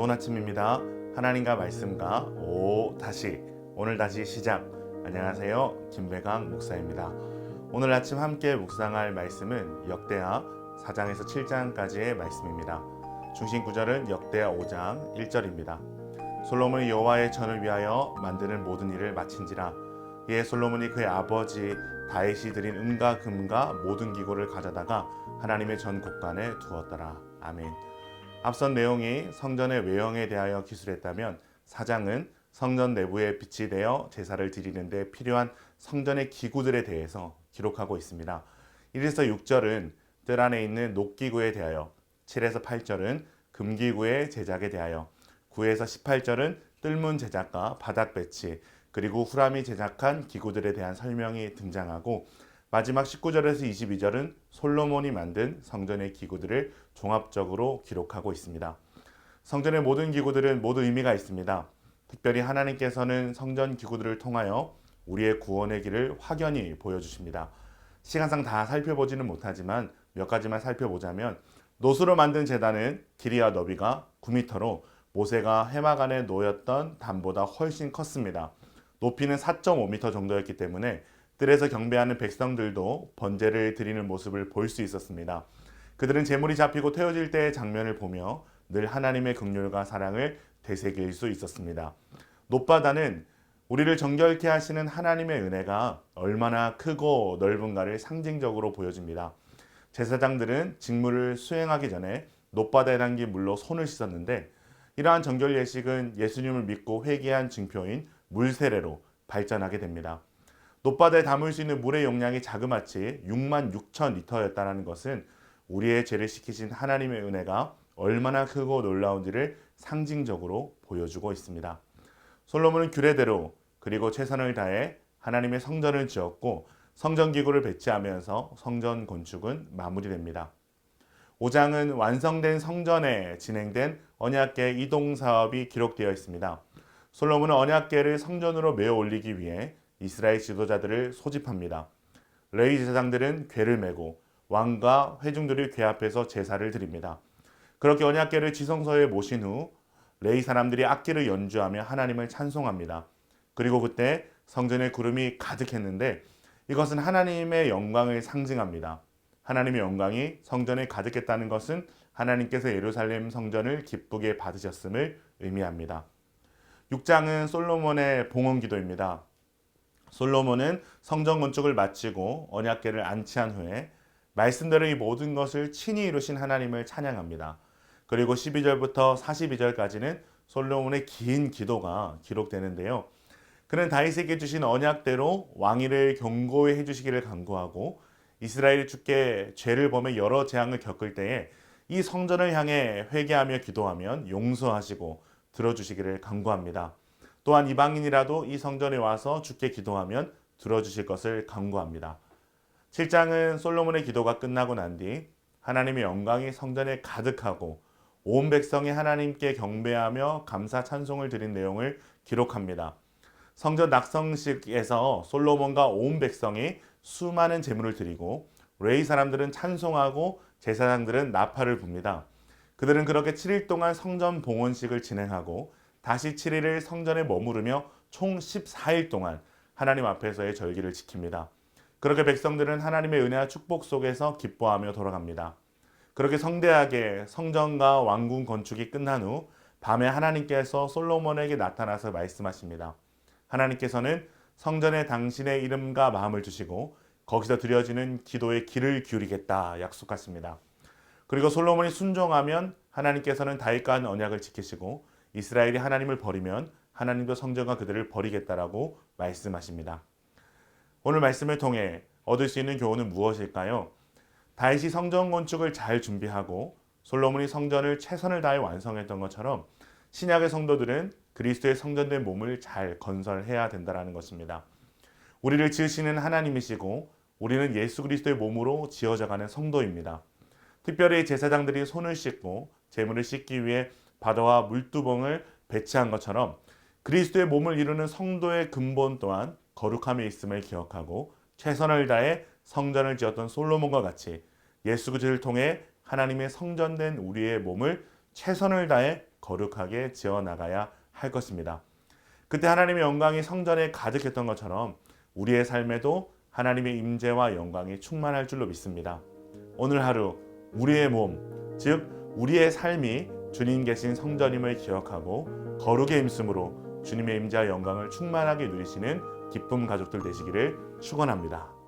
좋은 아침입니다. 하나님과 말씀과 오늘 다시 시작. 안녕하세요. 김배강 목사입니다. 오늘 아침 함께 묵상할 말씀은 역대하 4장에서 7장까지의 말씀입니다. 중심 구절은 역대하 5장 1절입니다. 솔로몬이 여호와의 전을 위하여 만드는 모든 일을 마친지라. 이에 솔로몬이 그의 아버지 다윗이 드린 은과 금과 모든 기구를 가져다가 하나님의 전 곳간에 두었더라. 아멘. 앞선 내용이 성전의 외형에 대하여 기술했다면 4장은 성전 내부에 빛이 되어 제사를 드리는 데 필요한 성전의 기구들에 대해서 기록하고 있습니다. 1에서 6절은 뜰 안에 있는 녹기구에 대하여, 7에서 8절은 금기구의 제작에 대하여, 9에서 18절은 뜰문 제작과 바닥 배치, 그리고 후람이 제작한 기구들에 대한 설명이 등장하고, 마지막 19절에서 22절은 솔로몬이 만든 성전의 기구들을 종합적으로 기록하고 있습니다. 성전의 모든 기구들은 모두 의미가 있습니다. 특별히 하나님께서는 성전 기구들을 통하여 우리의 구원의 길을 확연히 보여주십니다. 시간상 다 살펴보지는 못하지만 몇 가지만 살펴보자면, 노수로 만든 제단은 길이와 너비가 9m로 모세가 해막 안에 놓였던 담보다 훨씬 컸습니다. 높이는 4.5m 정도였기 때문에 뜰에서 경배하는 백성들도 번제를 드리는 모습을 볼 수 있었습니다. 그들은 제물이 잡히고 태워질 때의 장면을 보며 늘 하나님의 긍휼과 사랑을 되새길 수 있었습니다. 높바다는 우리를 정결케 하시는 하나님의 은혜가 얼마나 크고 넓은가를 상징적으로 보여줍니다. 제사장들은 직무를 수행하기 전에 높바다에 담긴 물로 손을 씻었는데, 이러한 정결 예식은 예수님을 믿고 회개한 증표인 물세례로 발전하게 됩니다. 높바다에 담을 수 있는 물의 용량이 자그마치 6만 6천 리터였다는 것은 우리의 죄를 씻기신 하나님의 은혜가 얼마나 크고 놀라운지를 상징적으로 보여주고 있습니다. 솔로몬은 규례대로 그리고 최선을 다해 하나님의 성전을 지었고, 성전 기구를 배치하면서 성전 건축은 마무리됩니다. 5장은 완성된 성전에 진행된 언약궤 이동 사업이 기록되어 있습니다. 솔로몬은 언약궤를 성전으로 메어 올리기 위해 이스라엘 지도자들을 소집합니다. 레위 제사장들은 궤를 메고 왕과 회중들이 궤 앞에서 제사를 드립니다. 그렇게 언약궤를 지성소에 모신 후 레위 사람들이 악기를 연주하며 하나님을 찬송합니다. 그리고 그때 성전에 구름이 가득했는데, 이것은 하나님의 영광을 상징합니다. 하나님의 영광이 성전에 가득했다는 것은 하나님께서 예루살렘 성전을 기쁘게 받으셨음을 의미합니다. 6장은 솔로몬의 봉헌 기도입니다. 솔로몬은 성전 건축을 마치고 언약궤를 안치한 후에 말씀대로 이 모든 것을 친히 이루신 하나님을 찬양합니다. 그리고 12절부터 42절까지는 솔로몬의 긴 기도가 기록되는데요. 그는 다윗에게 주신 언약대로 왕위를 견고히 해주시기를 간구하고, 이스라엘이 주께 죄를 범해 여러 재앙을 겪을 때에 이 성전을 향해 회개하며 기도하면 용서하시고 들어주시기를 간구합니다. 또한 이방인이라도 이 성전에 와서 주께 기도하면 들어주실 것을 간구합니다. 7장은 솔로몬의 기도가 끝나고 난 뒤 하나님의 영광이 성전에 가득하고 온 백성이 하나님께 경배하며 감사 찬송을 드린 내용을 기록합니다. 성전 낙성식에서 솔로몬과 온 백성이 수많은 제물을 드리고, 레위 사람들은 찬송하고 제사장들은 나팔을 붑니다. 그들은 그렇게 7일 동안 성전 봉헌식을 진행하고 다시 7일을 성전에 머무르며 총 14일 동안 하나님 앞에서의 절기를 지킵니다. 그렇게 백성들은 하나님의 은혜와 축복 속에서 기뻐하며 돌아갑니다. 그렇게 성대하게 성전과 왕궁 건축이 끝난 후 밤에 하나님께서 솔로몬에게 나타나서 말씀하십니다. 하나님께서는 성전에 당신의 이름과 마음을 주시고 거기서 드려지는 기도에 귀를 기울이겠다 약속하십니다. 그리고 솔로몬이 순종하면 하나님께서는 다윗과 한 언약을 지키시고, 이스라엘이 하나님을 버리면 하나님도 성전과 그들을 버리겠다라고 말씀하십니다. 오늘 말씀을 통해 얻을 수 있는 교훈은 무엇일까요? 다윗이 성전 건축을 잘 준비하고 솔로몬이 성전을 최선을 다해 완성했던 것처럼 신약의 성도들은 그리스도의 성전된 몸을 잘 건설해야 된다는 것입니다. 우리를 지으시는 하나님이시고 우리는 예수 그리스도의 몸으로 지어져가는 성도입니다. 특별히 제사장들이 손을 씻고 제물을 씻기 위해 바다와 물두멍을 배치한 것처럼 그리스도의 몸을 이루는 성도의 근본 또한 거룩함에 있음을 기억하고 최선을 다해 성전을 지었던 솔로몬과 같이 예수 그리스도를 통해 하나님의 성전된 우리의 몸을 최선을 다해 거룩하게 지어 나가야 할 것입니다. 그때 하나님의 영광이 성전에 가득했던 것처럼 우리의 삶에도 하나님의 임재와 영광이 충만할 줄로 믿습니다. 오늘 하루 우리의 몸, 즉 우리의 삶이 주님 계신 성전임을 기억하고 거룩의 힘쓰므로 주님의 임재와 영광을 충만하게 누리시는 기쁨 가족들 되시기를 축원합니다.